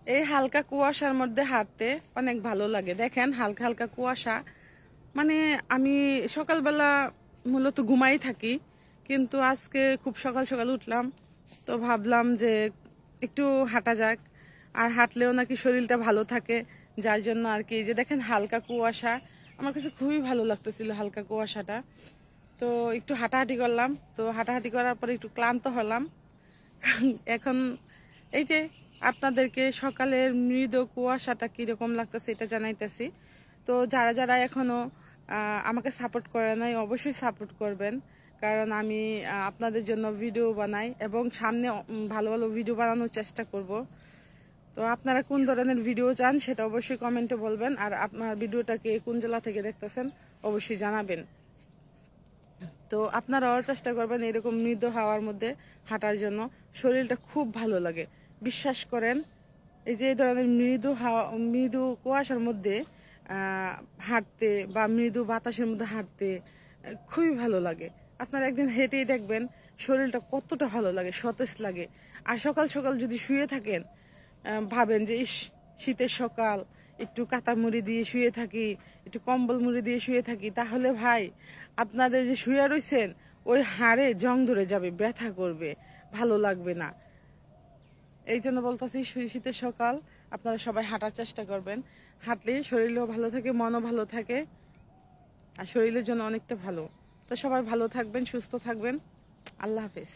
এই হালকা কুয়াশার মধ্যে হাঁটতে অনেক ভালো লাগে। দেখেন হালকা হালকা কুয়াশা, মানে আমি সকালবেলা মূলত ঘুমাই থাকি, কিন্তু আজকে খুব সকাল সকাল উঠলাম, তো ভাবলাম যে একটু হাঁটা যাক। আর হাঁটলেও নাকি শরীরটা ভালো থাকে, যার জন্য আর কি। যে দেখেন হালকা কুয়াশা, আমার কাছে খুবই ভালো লাগতেছিল হালকা কুয়াশাটা। তো একটু হাঁটাহাঁটি করলাম, তো হাঁটাহাঁটি করার পরে একটু ক্লান্ত হলাম। এখন এই যে আপনাদেরকে সকালের মৃদু কুয়াশাটা কিরকম লাগতেছে এটা জানাইতেছি। তো যারা যারা এখনো আমাকে সাপোর্ট করে নাই, অবশ্যই সাপোর্ট করবেন, কারণ আমি আপনাদের জন্য ভিডিও বানাই এবং সামনে ভালো ভালো ভিডিও বানানোর চেষ্টা করব। তো আপনারা কোন ধরনের ভিডিও চান সেটা অবশ্যই কমেন্টে বলবেন, আর আপনার ভিডিওটাকে কোন জেলা থেকে দেখতেছেন অবশ্যই জানাবেন। তো আপনারাও চেষ্টা করবেন এরকম মৃদু হাওয়ার মধ্যে হাঁটার জন্য, শরীরটা খুব ভালো লাগে, বিশ্বাস করেন। এই যে এই ধরনের মৃদু হাওয়া, মৃদু কুয়াশার মধ্যে হাঁটতে বা মৃদু বাতাসের মধ্যে হাঁটতে খুবই ভালো লাগে। আপনারা একদিন হেঁটেই দেখবেন শরীরটা কতটা ভালো লাগে, সতেজ লাগে। আর সকাল সকাল যদি শুয়ে থাকেন, ভাবেন যে ইস, শীতের সকাল, একটু কাঁথা মুড়ি দিয়ে শুয়ে থাকি, একটু কম্বল মুড়ি দিয়ে শুয়ে থাকি, তাহলে ভাই আপনাদের যে শুয়ে রয়েছেন ওই হাড়ে জং ধরে যাবে, ব্যথা করবে, ভালো লাগবে না। এই জন্য বলতেছি শীতের সকাল আপনারা সবাই হাঁটার চেষ্টা করবেন। হাঁটলে শরীরও ভালো থাকে, মনও ভালো থাকে, আর শরীরের জন্য অনেকটা ভালো। তো সবাই ভালো থাকবেন, সুস্থ থাকবেন। আল্লাহ হাফেজ।